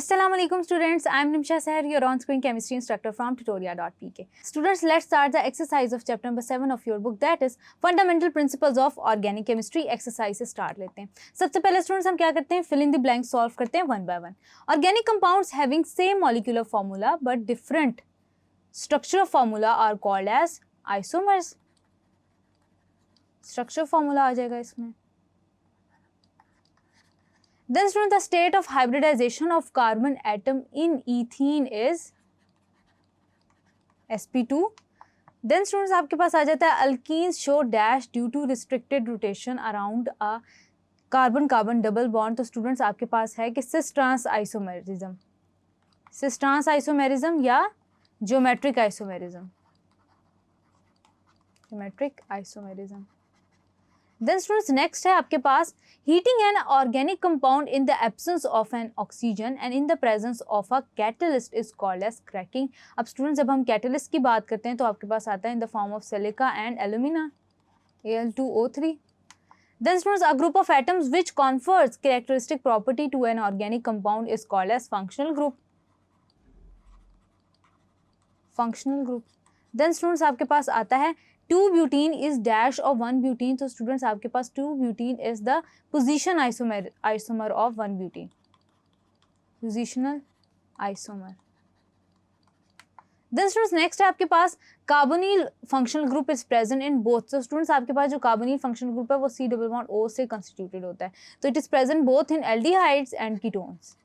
Assalamualaikum students, I am Nimsha Seher, your on-screen chemistry instructor from tutoria.pk. Students, let's start the exercise of chapter number 7 of your book, that is Fundamental Principles of Organic Chemistry. Exercise से start लेते हैं. सबसे पहले students हम क्या करते हैं, fill in the blanks solve करते हैं one by one. Organic compounds having same molecular formula but different structure formula are called as isomers. Structure formula आ जाएगा इसमें. Then students, the state of hybridization of carbon atom in ethene is sp2. Then students आपके पास आ जाता है alkenes show dash due to restricted rotation around a carbon-carbon double bond. तो students आपके पास है कि cis trans isomerism, cis trans isomerism या geometric isomerism, geometric isomerism. Then students next है आपके पास heating an organic compound in the absence of an oxygen and in the presence of a catalyst is called as cracking. अब students जब हम catalyst की बात करते हैं तो आपके पास आता है in the form of silica and alumina, Al2O3. Then students a group of atoms which confers characteristic property to an organic compound is called as functional group. Functional group. Then students आपके पास आता है 2-butene is dash of 1-butene. तो students आपके पास 2-butene is the position isomer of 1-butene. Positional isomer. Then students next है आपके पास carbonyl functional group is present in both. So students आपके पास जो carbonyl functional group है वो C double bond O से constituted होता है. तो it is present both in aldehydes and ketones.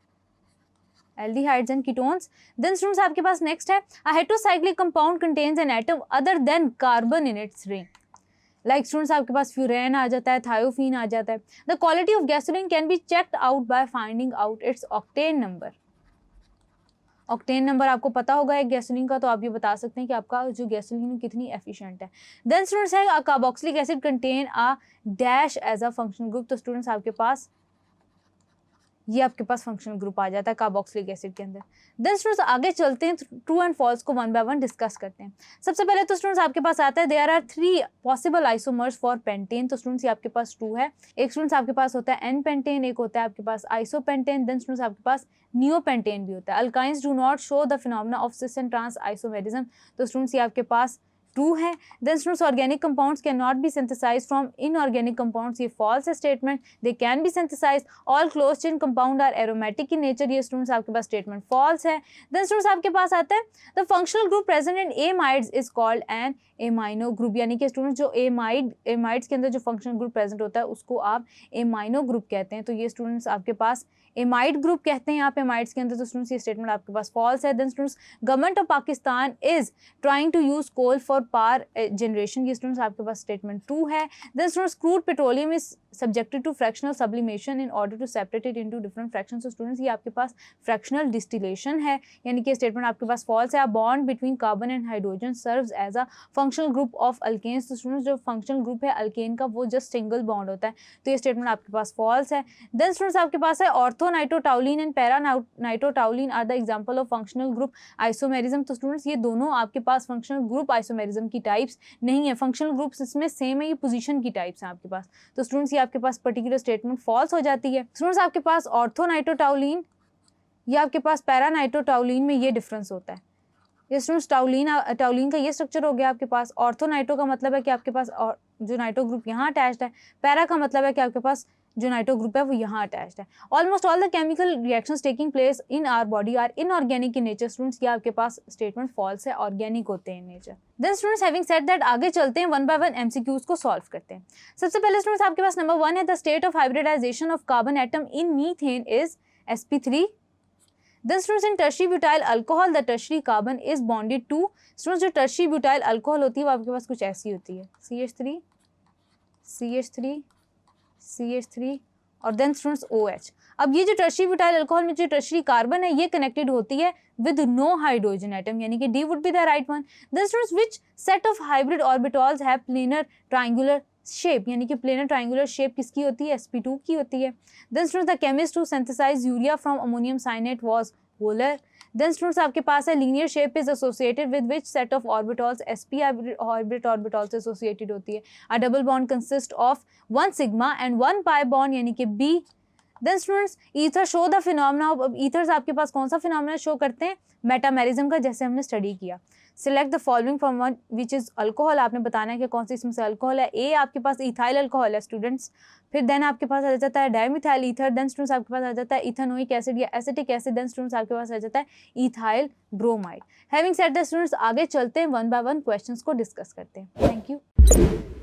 Aldehydes and ketones. Then students आपके पास next है a heterocyclic compound contains an atom other than carbon in its ring. Like students आपके पास furane आ जाता है, thiophene आ जाता है. The quality of gasoline can be checked out by finding out its octane number. Octane number आपको पता होगा एक gasoline का, तो आप ये बता सकते हैं कि आपका जो गैसोलीन कितनी एफिशिएंट है. देन स्टूडेंट्स है carboxylic acid contain a dash as a functional group. तो स्टूडेंट्स आपके पास ये आपके पास फंक्शनल ग्रुप आ जाता है कार्बोक्सिलिक एसिड के अंदर. देन स्टूडेंट्स आगे चलते हैं, ट्रू एंड फॉल्स को वन बाय वन डिस्कस करते हैं. सबसे पहले तो स्टूडेंट्स आपके पास आता है there are 3 possible isomers for pentane. तो स्टूडेंट्स ये आपके पास ट्रू है. एक स्टूडेंट्स आपके पास होता है एन पेंटेन, एक होता है आपके पास आइसोपेंटेन. देन स्टूडेंट्स आपके पास नियोपेंटेन भी होता है. Alkynes do not show the phenomena of cis and trans isomerism. तो स्टूडेंट्स ये आपके पास ट्रू है. Then students organic compounds can not be synthesize from inorganic compounds. ये फॉल्स है statement. They can be synthesize. All close chain compound are aromatic in nature. ये students आपके पास स्टेटमेंट फॉल्स है. देन स्टूडेंट्स आपके पास आता है the functional group present in amides is called an amino group. यानी कि स्टूडेंट्स जो एमाइड्स के अंदर जो फंक्शनल ग्रुप प्रेजेंट होता है उसको आप एमाइनो ग्रुप कहते हैं. तो ये स्टूडेंट्स आपके पास एमाइड ग्रुप कहते हैं आप एमाइड्स के अंदर. तो स्टूडेंट्स ये स्टेटमेंट आपके पास फॉल्स है. Then students government of Pakistan is trying to use coal for power generation. ये स्टूडेंट्स आपके पास स्टेटमेंट ट्रू है. Then students crude petroleum is subjected to fractional sublimation in order to separate it into different fractions. So students ये आपके पास fractional distillation है, यानी कि statement आपके पास false है. A bond between carbon and hydrogen serves as a functional group of alkanes. तो students जो functional group है alkane का वो just single bond होता है. तो ये स्टेटमेंट आपके पास false है. Then students आपके पास है orthonitotoluene and paranitotoluene are the example of functional group isomerism. तो students ये दोनों आपके पास functional group isomerism की types नहीं है. functional groups इसमें same है, ये position की types हैं आपके पास. तो students आपके पास पर्टिकुलर स्टेटमेंट फॉल्स हो जाती है. स्टूडेंट्स आपके पास ऑर्थोनाइट्रोटाउलिन या आपके पास पैरानाइट्रोटाउलिन में ये डिफरेंस होता है. ये स्टूडेंट्स टाउलिन का ये स्ट्रक्चर हो गया आपके पास. ऑर्थोनाइट्रो का मतलब है कि आपके पास जो नाइट्रो ग्रुप यहाँ अटैच्ड है. पैरा का मतलब है कि आपके पास जो नाइट्रो ग्रुप है वो यहाँ अटैच्ड है. Almost all the chemical reactions taking place in our body are inorganic in nature. Students ये आपके पास स्टेटमेंट फॉल्स है, ऑर्गेनिक होते हैं in nature. Then students having said that आगे चलते हैं वन बाय वन एमसीक्यूज को सॉल्व करते हैं. सबसे पहले स्टूडेंट्स आपके पास नंबर 1 है the state of hybridization of carbon atom in methane is sp3. Then students in tertiary butyl alcohol the tertiary carbon is bonded to. students जो tertiary butyl alcohol होती है वो आपके पास कुछ ऐसी होती है CH3 CH3 CH3 और देन स्टूडेंट्स OH. अब ये जो टर्शियरी ब्यूटाइल अल्कोहल में जो टर्शियरी कार्बन है ये कनेक्टेड होती है विद नो हाइड्रोजन एटम, यानी कि D would be the right one. Then students which set of hybrid orbitals have planar triangular shape, यानी कि प्लेनर ट्रायंगुलर शेप किसकी होती है, sp2 की होती है. Then students the chemist who synthesize urea from ammonium cyanate was Wohler. Then students आपके पास है linear shape is associated with which set of orbitals sp hybrid orbitals associated होती है. A double bond consist of 1 sigma and 1 pi bond, यानी कि b then students ether show the phenomena of, ethers आपके पास कौन सा phenomena show करते हैं, मेटामेरिज्म का, जैसे हमने स्टडी किया। Select the following from one which is alcohol, आपने बताना है कि कौन सी इसमें से अल्कोहल है। ए आपके पास इथाइल अल्कोहल है स्टूडेंट्स, फिर देन आपके पास आ जाता है डायमिथाइल ईथर, देन स्टूडेंट्स आपके पास आ जाता है इथेनोइक एसिड या एसिटिक एसिड, देन स्टूडेंट्स आपके पास आ जाता है ethyl bromide. Having said that students आगे चलते हैं, वन बाय वन क्वेश्चंस को डिस्कस करते हैं। Thank you.